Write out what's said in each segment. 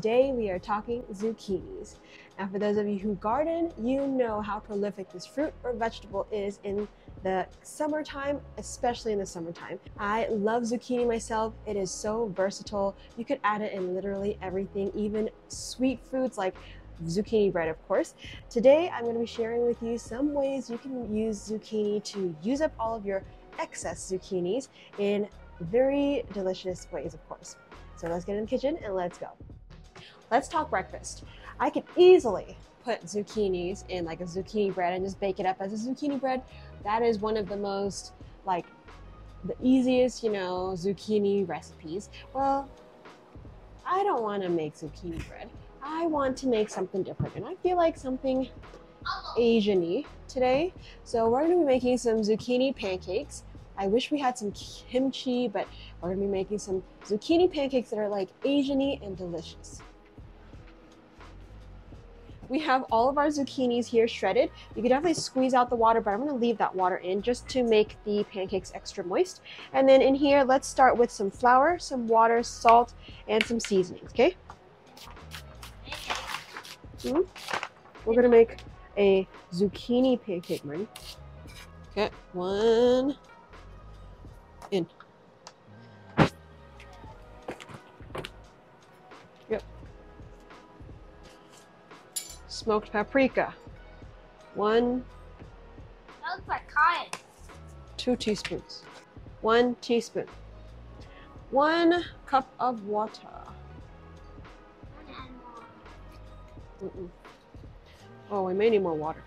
Today we are talking zucchinis. Now for those of you who garden, you know how prolific this fruit or vegetable is in the summertime, especially in the summertime. I love zucchini myself. It is so versatile. You could add it in literally everything, even sweet foods like zucchini bread, of course. Today I'm going to be sharing with you some ways you can use zucchini to use up all of your excess zucchinis in very delicious ways, of course. So let's get in the kitchen and let's go. Let's talk breakfast. I could easily put zucchinis in like a zucchini bread and just bake it up as a zucchini bread. That is one of the most the easiest, zucchini recipes. Well, I don't want to make zucchini bread. I want to make something different, and I feel like something Asian-y today. So we're going to be making some zucchini pancakes. I wish we had some kimchi, but we're going to be making some zucchini pancakes that are like Asian-y and delicious. We have all of our zucchinis here shredded. You can definitely squeeze out the water, but I'm going to leave that water in just to make the pancakes extra moist. And then in here, let's start with some flour, some water, salt, and some seasonings, okay? We're going to make a zucchini pancake, Marty. Okay, one in. Yep. Smoked paprika. One. That looks like cotton. 2 teaspoons. 1 teaspoon. 1 cup of water. Oh, we may need more water.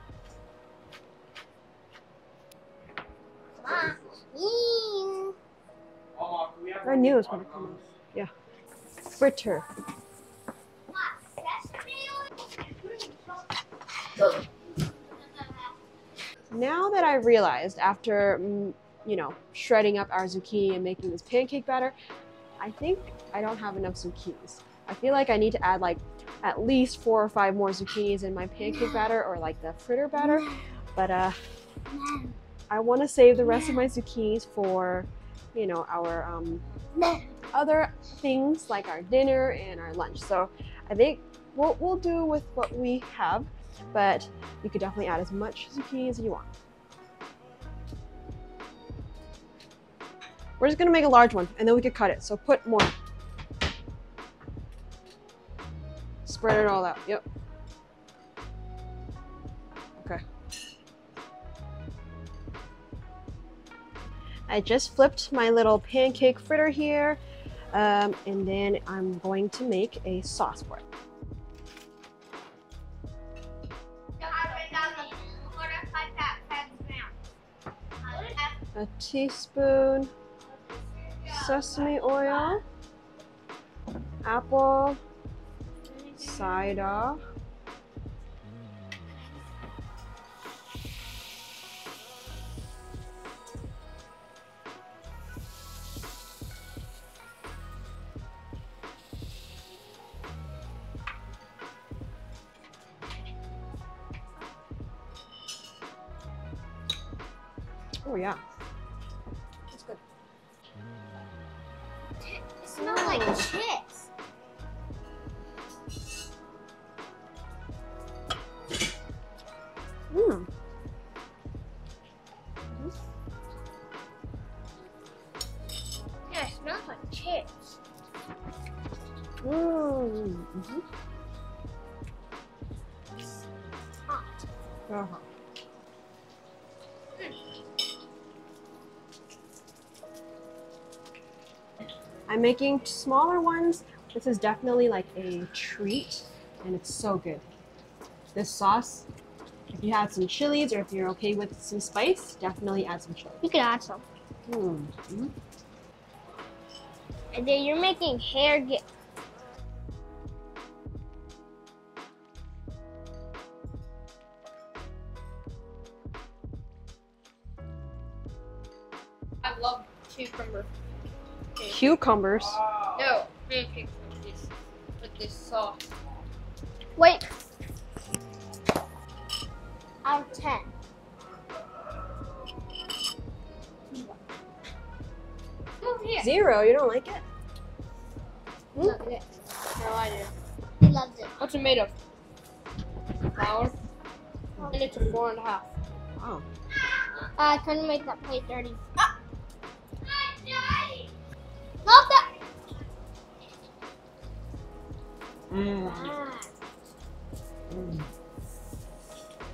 I knew it was going to come out. Yeah. Fritter. Now that I realized after, shredding up our zucchini and making this pancake batter, I think I don't have enough zucchinis. I feel like I need to add at least 4 or 5 more zucchinis in my pancake batter or like the fritter batter. But I want to save the rest of my zucchinis for, our other things like our dinner and our lunch. So I think we'll do with what we have, but you could definitely add as much zucchini as you want. We're just gonna make a large one and then we could cut it. So put more. Spread it all out. Yep. Okay. I just flipped my little pancake fritter here, and then I'm going to make a sauce for it. A teaspoon sesame oil, apple cider, oh yeah, that's good. It smells like chips. Yeah, it smells like chips. Hot. I'm making smaller ones. This is definitely like a treat, and it's so good. This sauce, if you have some chilies or if you're okay with some spice, definitely add some chili. You could add some. And then you're making hair get. I love cucumber. Cucumbers. No, pancakes with this sauce. Wait. Out of 10. Zero, you don't like it? No, I do. What's it made of? Flour. And it's a 4.5. Wow. I couldn't make that plate dirty. Love that. Mm.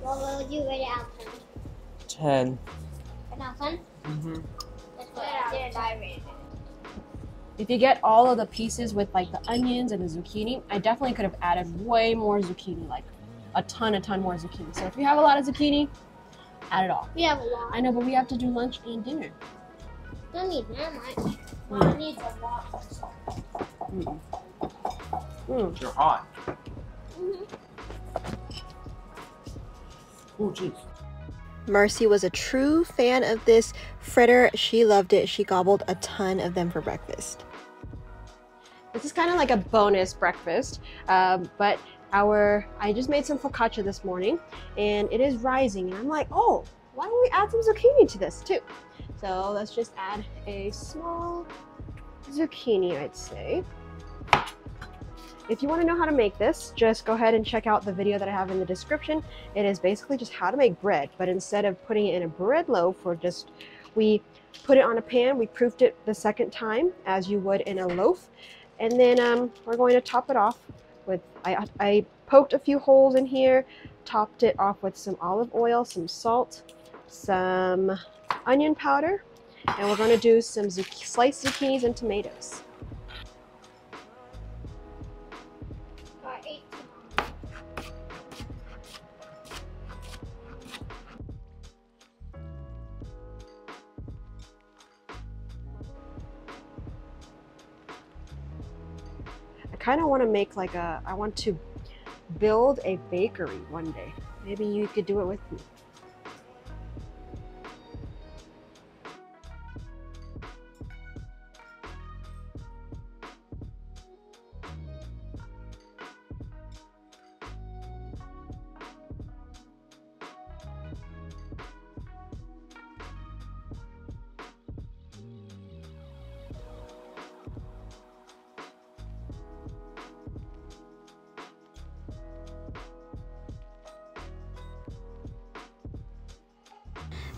What would you rate it out of 10. 10 out of 10? Mm-hmm. That's what I rated it. If you get all of the pieces with like the onions and the zucchini, I definitely could have added way more zucchini, like a ton more zucchini. So if you have a lot of zucchini, add it all. We have a lot. I know, but we have to do lunch and dinner. Don't need that much. Mom needs a lot of salt. You're hot. Oh, jeez. Mercy was a true fan of this fritter. She loved it. She gobbled a ton of them for breakfast. This is kind of like a bonus breakfast, but I just made some focaccia this morning, and it is rising, and I'm like, oh, why don't we add some zucchini to this too? So let's just add a small zucchini, I'd say. If you want to know how to make this, just go ahead and check out the video that I have in the description. It is basically just how to make bread, but instead of putting it in a bread loaf, we put it on a pan, we proofed it the second time as you would in a loaf, and then we're going to top it off with, I poked a few holes in here, topped it off with some olive oil, some salt, some onion powder, and we're going to do some sliced zucchinis and tomatoes. I kind of want to make like I want to build a bakery one day. Maybe you could do it with me.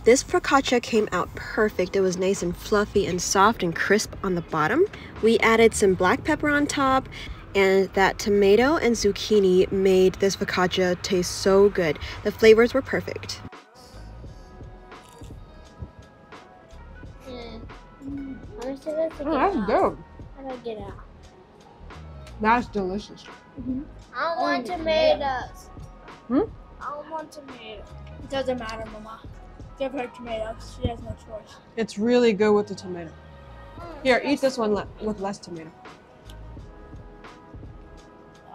This focaccia came out perfect. It was nice and fluffy and soft and crisp on the bottom. We added some black pepper on top, and that tomato and zucchini made this focaccia taste so good. The flavors were perfect. That's That's good. How do I get out? That's delicious. I don't want tomatoes. Hmm? I don't want tomatoes. It doesn't matter, Mama. Give her tomatoes. She has no choice. It's really good with the tomato. Here, eat this one with less tomato.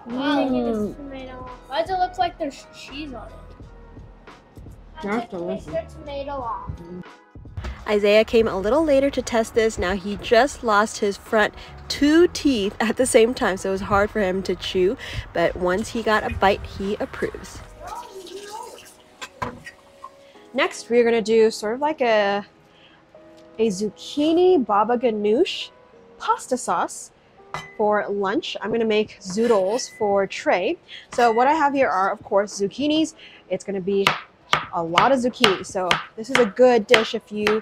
Wow, give us tomato. Why does it look like there's cheese on it? That's delicious. Take the tomato off. Isaiah came a little later to test this. Now he just lost his front 2 teeth at the same time, so it was hard for him to chew. But once he got a bite, he approves. Next, we're gonna do sort of like a zucchini baba ganoush pasta sauce for lunch. I'm gonna make zoodles for Trey. So what I have here are, of course, zucchinis. It's gonna be a lot of zucchini. So this is a good dish if you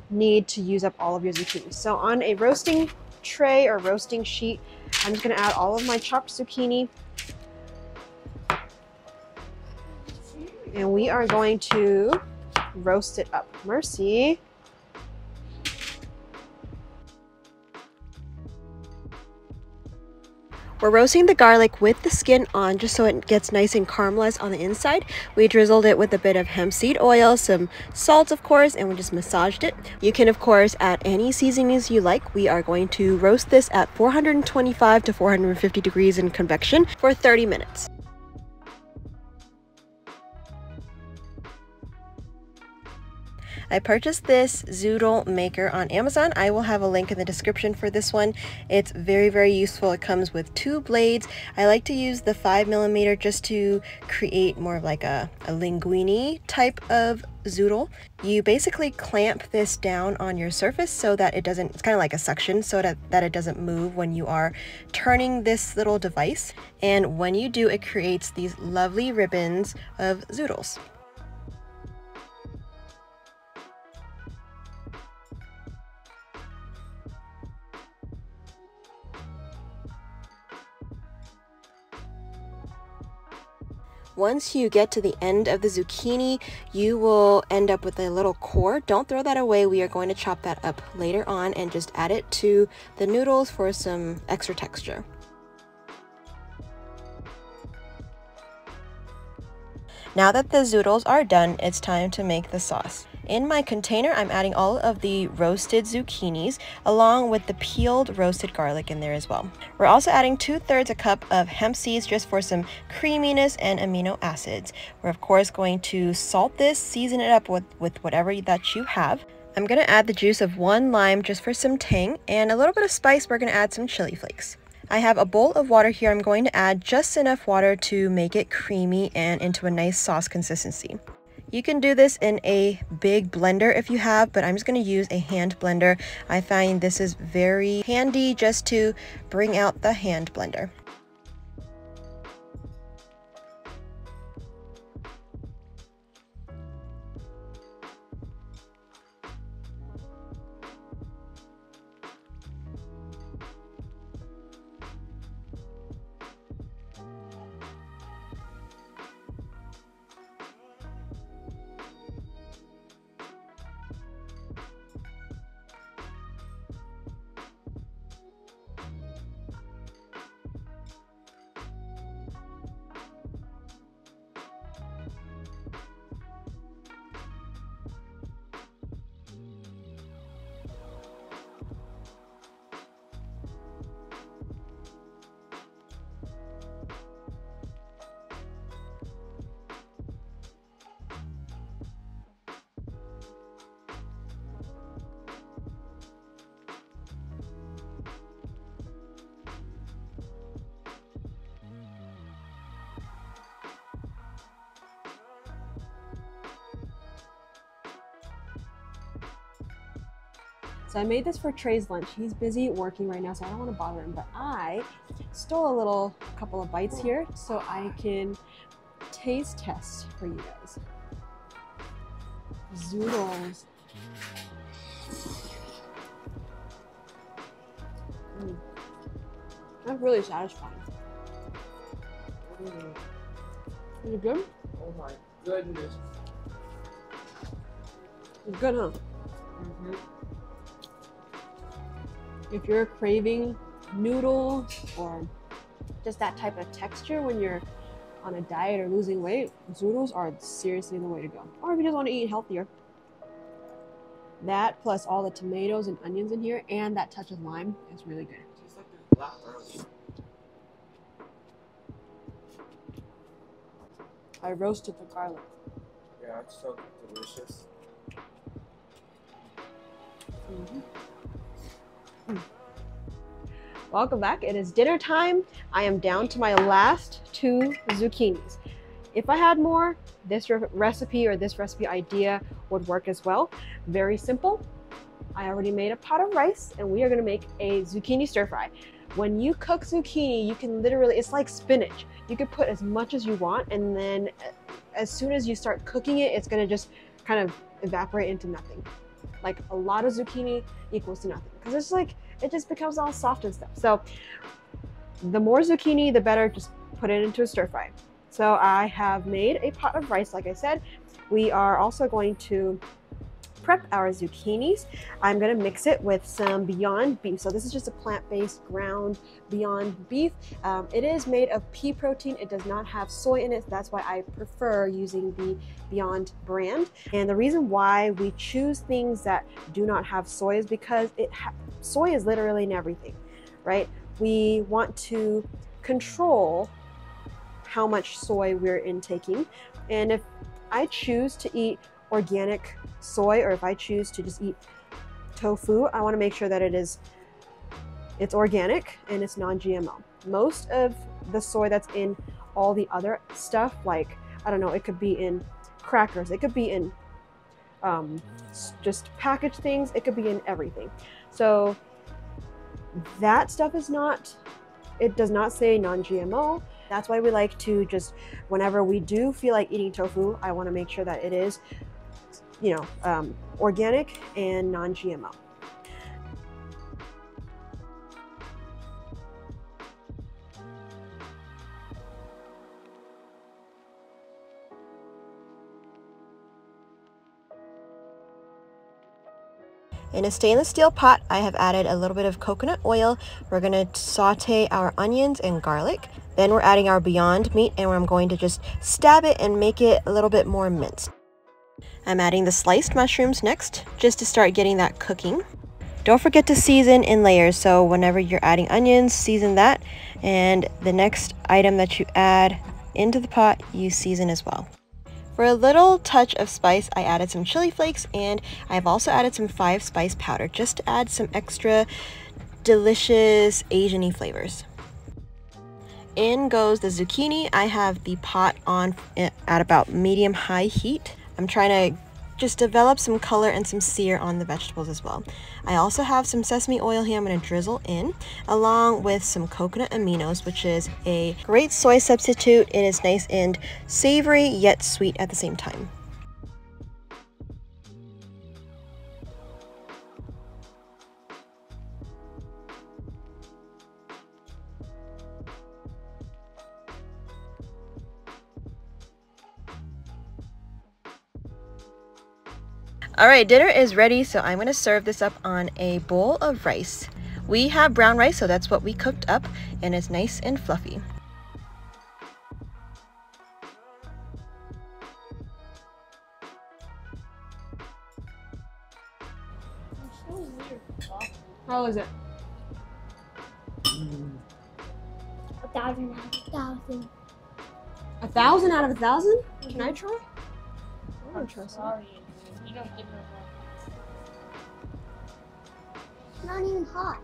need to use up all of your zucchini. So on a roasting tray or roasting sheet, I'm just gonna add all of my chopped zucchini. And we are going to roast it up. Mercy. We're roasting the garlic with the skin on just so it gets nice and caramelized on the inside. We drizzled it with a bit of hemp seed oil, some salt of course, and we just massaged it. You can of course add any seasonings you like. We are going to roast this at 425 to 450 degrees in convection for 30 minutes. I purchased this zoodle maker on Amazon. I will have a link in the description for this one. It's very, very useful. It comes with 2 blades. I like to use the 5mm just to create more of like a linguine type of zoodle. You basically clamp this down on your surface so that it doesn't, it's kind of like a suction, so that it doesn't move when you are turning this little device. And when you do, it creates these lovely ribbons of zoodles. Once you get to the end of the zucchini, you will end up with a little core. Don't throw that away. We are going to chop that up later on and just add it to the noodles for some extra texture. Now that the zoodles are done, it's time to make the sauce. In my container, I'm adding all of the roasted zucchinis along with the peeled roasted garlic in there as well. We're also adding 2/3 a cup of hemp seeds just for some creaminess and amino acids. We're of course going to salt this, season it up with whatever that you have. I'm going to add the juice of 1 lime just for some tang, and a little bit of spice. We're going to add some chili flakes. I have a bowl of water here. I'm going to add just enough water to make it creamy and into a nice sauce consistency. You can do this in a big blender if you have, but I'm just going to use a hand blender. I find this is very handy just to bring out the hand blender. So I made this for Trey's lunch. He's busy working right now, so I don't want to bother him, but I stole a couple of bites here so I can taste test for you guys. Zoodles. That's really satisfying. Is it good? Oh my goodness. It's good, huh? Mm-hmm. If you're craving noodles or just that type of texture when you're on a diet or losing weight, zoodles are seriously the way to go. Or if you just want to eat healthier. That plus all the tomatoes and onions in here and that touch of lime is really good. Tastes like there's black garlic. I roasted the garlic. Yeah, it's so delicious. Welcome back. It is dinner time. I am down to my last 2 zucchinis. If I had more, this recipe or this recipe idea would work as well. Very simple. I already made a pot of rice and we are going to make a zucchini stir fry. When you cook zucchini, you can literally, it's like spinach. You can put as much as you want, and then as soon as you start cooking it, it's going to just kind of evaporate into nothing. Like a lot of zucchini equals to nothing, because it's like it just becomes all soft and stuff. So the more zucchini, the better. Just put it into a stir fry. So I have made a pot of rice, like I said. We are also going to prep our zucchinis. I'm going to mix it with some Beyond Beef. So this is just a plant-based ground Beyond Beef. It is made of pea protein. It does not have soy in it. That's why I prefer using the Beyond brand. And the reason why we choose things that do not have soy is because soy is literally in everything, right? We want to control how much soy we're intaking. And if I choose to eat organic soy, or if I choose to just eat tofu, I want to make sure that it's organic and it's non-GMO. Most of the soy that's in all the other stuff, like, I don't know, it could be in crackers, it could be in just packaged things, it could be in everything. So that stuff is not, it does not say non-GMO. That's why we like to just, whenever we do feel like eating tofu, I want to make sure that it is, you know, organic and non-GMO. In a stainless steel pot, I have added a little bit of coconut oil. We're going to saute our onions and garlic. Then we're adding our Beyond Meat, and I'm going to just stab it and make it a little bit more minced. I'm adding the sliced mushrooms next, just to start getting that cooking. Don't forget to season in layers, so whenever you're adding onions, season that. And the next item that you add into the pot, you season as well. For a little touch of spice, I added some chili flakes, and I've also added some 5-spice powder just to add some extra delicious Asian-y flavors. In goes the zucchini. I have the pot on at about medium-high heat. I'm trying to just develop some color and some sear on the vegetables as well. I also have some sesame oil here I'm going to drizzle in, along with some coconut aminos, which is a great soy substitute. It is nice and savory yet sweet at the same time. Alright, dinner is ready, so I'm going to serve this up on a bowl of rice. We have brown rice, so that's what we cooked up, and it's nice and fluffy. How is it? 1,000 out of 1,000. 1,000 out of 1,000? Can I try? I want to try some. Sorry, you don't give her It's not even hot.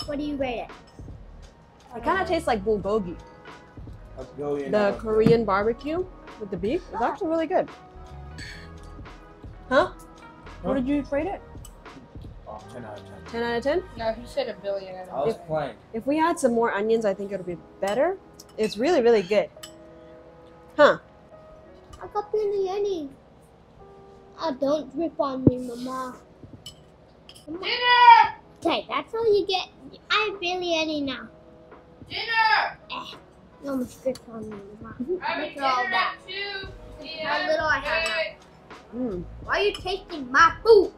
What do you rate it? It kind of tastes like bulgogi, A billion. the Korean barbecue with the beef. It's actually really good. Huh? What did you rate it? Oh, 10 out of 10. 10 out of 10? No, he said a billion. I was playing. If we had some more onions, I think it would be better. It's really, really good. Huh? I got biryani. Oh, don't rip on me, Mama. Dinner! Okay, that's all you get. I have biryani now. Dinner! You almost ripped on me, Mama. Look Having at all dinner that. at 2 p.m. How little I have now. today. Why are you tasting my food?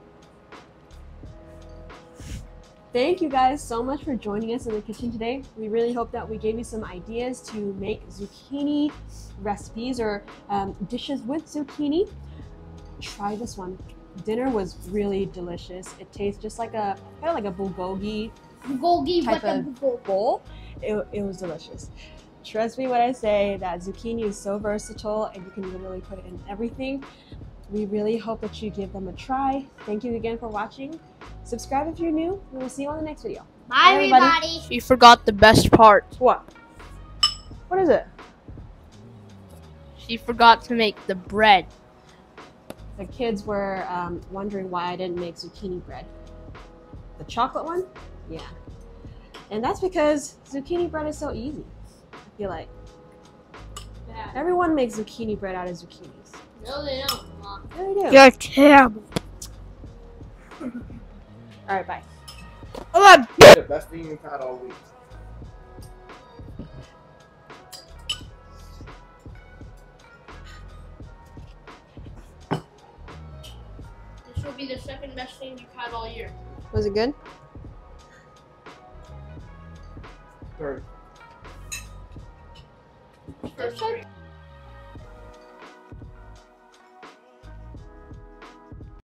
Thank you guys so much for joining us in the kitchen today. We really hope that we gave you some ideas to make zucchini recipes or dishes with zucchini. Try this one. Dinner was really delicious. It tastes just like a kind of like a bulgogi Bulgogi, type what the of bulgogi? bowl. It was delicious. Trust me when I say that zucchini is so versatile and you can literally put it in everything. We really hope that you give them a try. Thank you again for watching. Subscribe if you're new. We will see you on the next video. Bye, everybody. everybody. She forgot the best part. What? What is it? She forgot to make the bread. The kids were wondering why I didn't make zucchini bread. The chocolate one? Yeah. And that's because zucchini bread is so easy. I feel like everyone makes zucchini bread out of zucchinis. No, they don't, Mom. Yeah, they do. You're terrible. All right, bye. The best thing you've had all week. This will be the second best thing you've had all year. Was it good? Third. First,